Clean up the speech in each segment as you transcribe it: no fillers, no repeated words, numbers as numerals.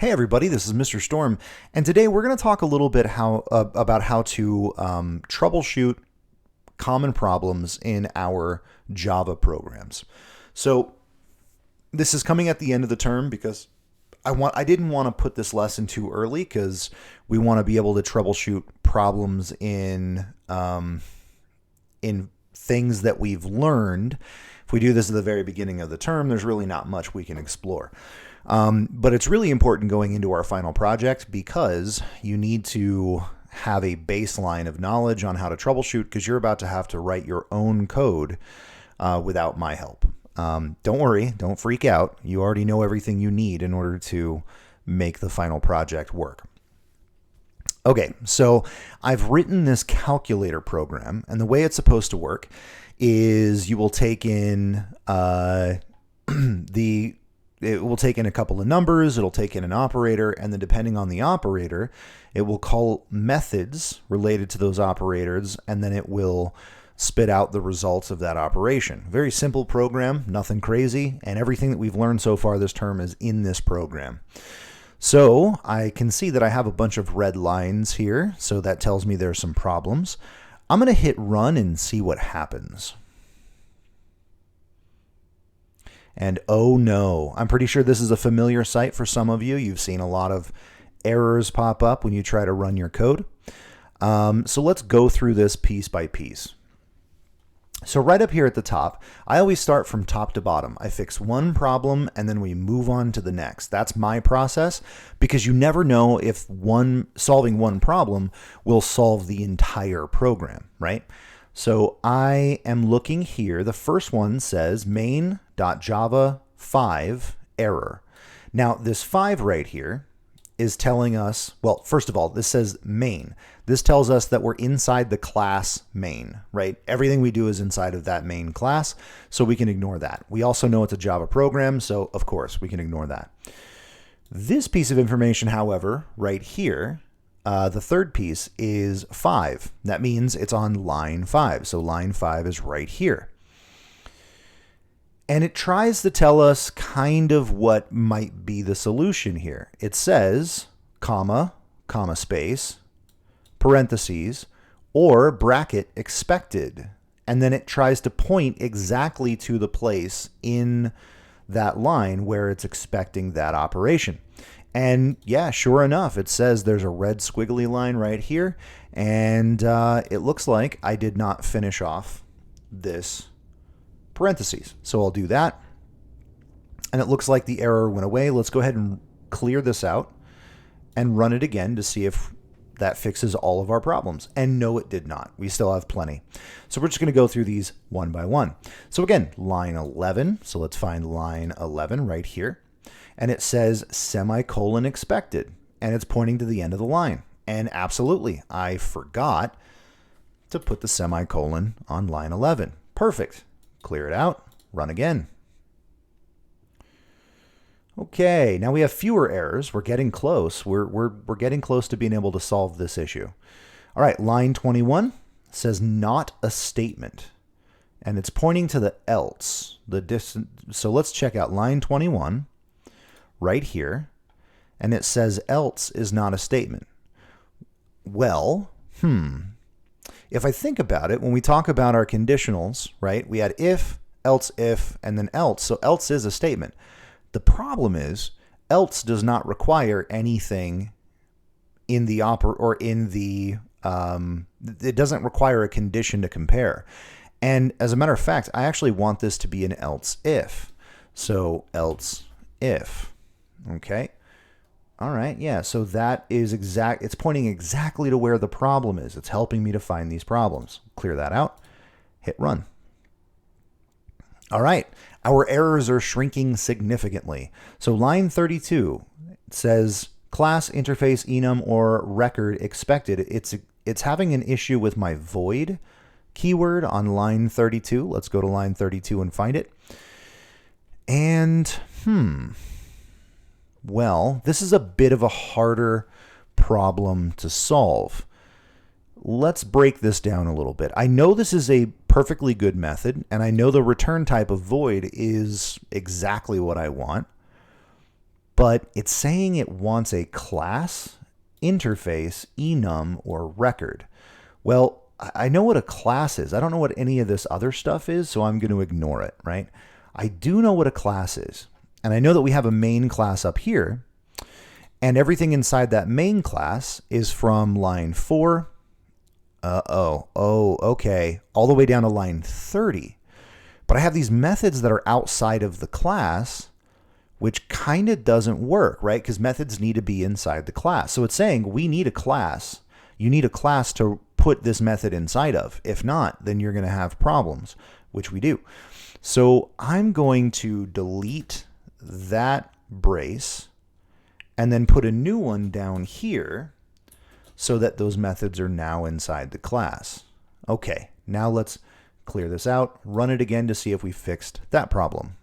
Hey everybody, this is Mr. Storm, and today we're going to talk a little bit about how to troubleshoot common problems in our Java programs. So this is coming at the end of the term because I didn't want to put this lesson too early because we want to be able to troubleshoot problems in things that we've learned. If we do this at the very beginning of the term, there's really not much we can explore. But it's really important going into our final project because you need to have a baseline of knowledge on how to troubleshoot because you're about to have to write your own code without my help. Don't worry, don't freak out. You already know everything you need in order to make the final project work. Okay, so I've written this calculator program, and the way it's supposed to work is you will take in it will take in a couple of numbers, it'll take in an operator, and then depending on the operator, it will call methods related to those operators, and then it will spit out the results of that operation. Very simple program, nothing crazy, and everything that we've learned so far this term is in this program. So I can see that I have a bunch of red lines here, so that tells me there's some problems. I'm going to hit run and see what happens. And oh no, I'm pretty sure this is a familiar sight for some of you. You've seen a lot of errors pop up when you try to run your code. So let's go through this piece by piece. So right up here at the top, I always start from top to bottom. I fix one problem and then we move on to the next. That's my process because you never know if solving one problem will solve the entire program, right? So I am looking here. The first one says main.java 5 error. Now this 5 right here is telling us, well, first of all, this says main. This tells us that we're inside the class main, right? Everything we do is inside of that main class, so we can ignore that. We also know it's a Java program, so of course we can ignore that. This piece of information, however, right here, the third piece is 5. That means it's on line 5. So line 5 is right here. And it tries to tell us kind of what might be the solution here. It says, comma, space, parentheses, or bracket expected. And then it tries to point exactly to the place in that line where it's expecting that operation. And yeah, sure enough, it says there's a red squiggly line right here. And it looks like I did not finish off this parentheses. So I'll do that. And it looks like the error went away. Let's go ahead and clear this out and run it again to see if that fixes all of our problems. And no, it did not. We still have plenty. So we're just going to go through these one by one. So again, line 11. So let's find line 11 right here. And it says semicolon expected. And it's pointing to the end of the line. And absolutely, I forgot to put the semicolon on line 11. Perfect. Clear it out, run again. Okay, now we have fewer errors. We're getting close. We're getting close to being able to solve this issue. All right, line 21 says not a statement. And it's pointing to the else. So let's check out line 21 right here. And it says else is not a statement. Well, if I think about it, when we talk about our conditionals, right, we had if, and then else. So else is a statement. The problem is else does not require anything in the it doesn't require a condition to compare. And as a matter of fact, I actually want this to be an else if. So else if, okay. All right, yeah, so that is it's pointing exactly to where the problem is. It's helping me to find these problems. Clear that out, hit run. All right, our errors are shrinking significantly. So line 32 says class interface enum or record expected. It's having an issue with my void keyword on line 32. Let's go to line 32 and find it. And well, this is a bit of a harder problem to solve. Let's break this down a little bit. I know this is a perfectly good method, and I know the return type of void is exactly what I want. but it's saying it wants a class, interface, enum, or record. Well, I know what a class is. I don't know what any of this other stuff is, so I'm going to ignore it, right? I do know what a class is. And I know that we have a main class up here, and everything inside that main class is from line 4, okay, all the way down to line 30. But I have these methods that are outside of the class, which kind of doesn't work, right? Because methods need to be inside the class. So it's saying we need a class. You need a class to put this method inside of. If not, then you're going to have problems, which we do. So I'm going to delete that brace and then put a new one down here so that those methods are now inside the class. Okay, now let's clear this out, run it again to see if we fixed that problem.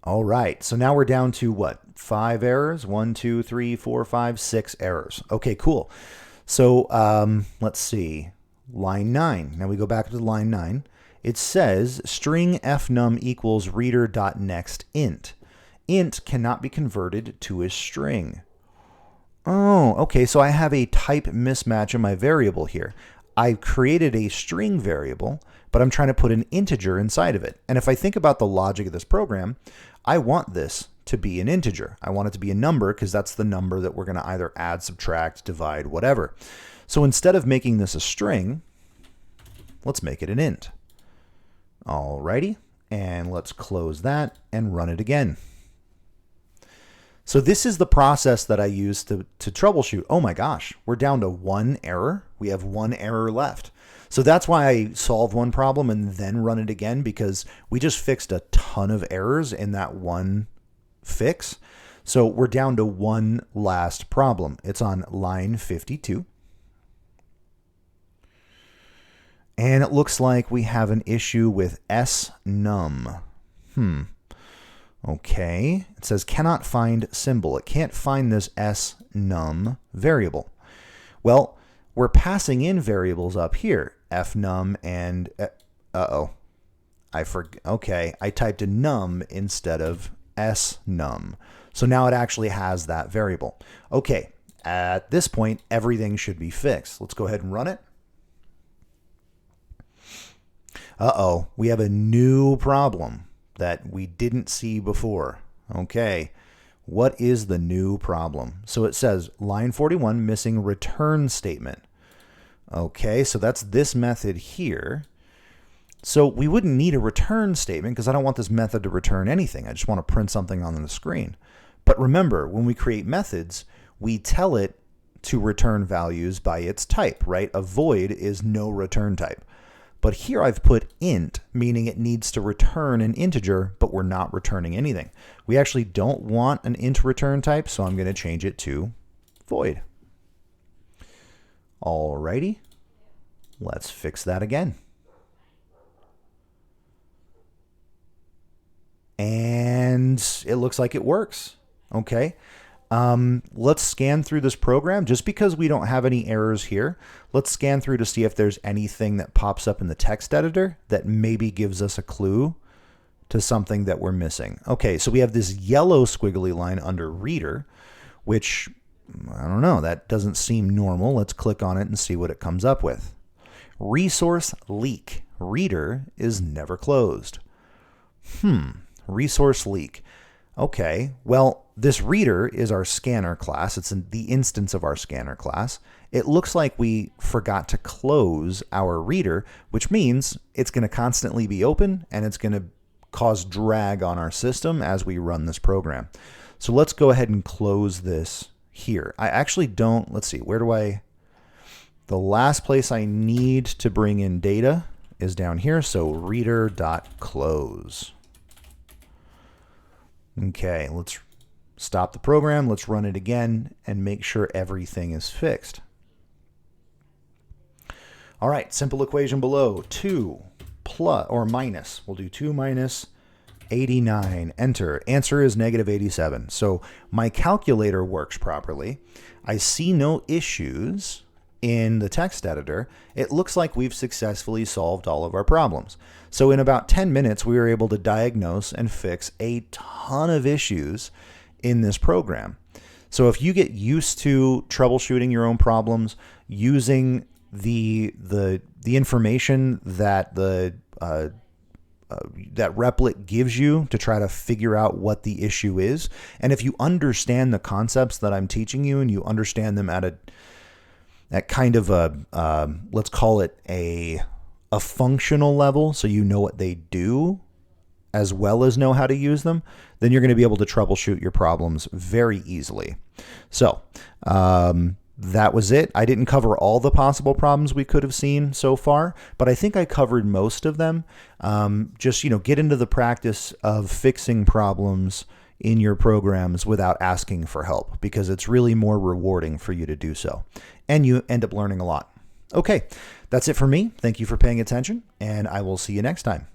All right, so now we're down to what? 5 errors? 1, 2, 3, 4, 5, 6 errors. Okay, cool. So let's see. Line 9. Now we go back to line 9. It says string fnum equals reader.nextInt. Int cannot be converted to a string. Oh, okay, so I have a type mismatch in my variable here. I've created a string variable, but I'm trying to put an integer inside of it. And if I think about the logic of this program, I want this to be an integer. I want it to be a number because that's the number that we're going to either add, subtract, divide, whatever. So instead of making this a string, let's make it an int. Alrighty, and let's close that and run it again. So this is the process that I use to troubleshoot. Oh my gosh, we're down to 1 error. We have 1 error left. So that's why I solve one problem and then run it again, because we just fixed a ton of errors in that one fix. So we're down to 1 last problem. It's on line 52. And it looks like we have an issue with snum. Okay, it says cannot find symbol. It can't find this snum variable. Well, we're passing in variables up here, fnum and, okay, I typed in num instead of snum. So now it actually has that variable. Okay, at this point, everything should be fixed. Let's go ahead and run it. We have a new problem that we didn't see before. Okay, what is the new problem? So it says line 41 missing return statement. Okay, so that's this method here. So we wouldn't need a return statement because I don't want this method to return anything. I just want to print something on the screen. But remember, when we create methods, we tell it to return values by its type, right? A void is no return type. But here I've put int, meaning it needs to return an integer, but we're not returning anything. We actually don't want an int return type, so I'm going to change it to void. Alrighty, let's fix that again. And it looks like it works. Okay. Let's scan through this program. Just because we don't have any errors here, let's scan through to see if there's anything that pops up in the text editor that maybe gives us a clue to something that we're missing. Okay, so we have this yellow squiggly line under reader, which, I don't know, that doesn't seem normal. Let's click on it and see what it comes up with. Resource leak. Reader is never closed. Resource leak. Okay, well, this reader is our scanner class. It's in the instance of our scanner class. It looks like we forgot to close our reader, which means it's going to constantly be open and it's going to cause drag on our system as we run this program. So let's go ahead and close this here. I actually don't, let's see, the last place I need to bring in data is down here. So reader.close. Okay, let's stop the program. Let's run it again and make sure everything is fixed. All right, simple equation below, 2 plus or minus. We'll do 2 minus 89. Enter. Answer is negative 87. So my calculator works properly. I see no issues. in the text editor, it looks like we've successfully solved all of our problems. So in about 10 minutes, we were able to diagnose and fix a ton of issues in this program. So if you get used to troubleshooting your own problems using the information that that Replit gives you to try to figure out what the issue is, and if you understand the concepts that I'm teaching you and you understand them at kind of a let's call it a functional level, so you know what they do as well as know how to use them, then you're going to be able to troubleshoot your problems very easily. So that was it. I didn't cover all the possible problems we could have seen so far, but I think I covered most of them. Just, get into the practice of fixing problems in your programs without asking for help, because it's really more rewarding for you to do so. And you end up learning a lot. Okay, that's it for me. Thank you for paying attention, and I will see you next time.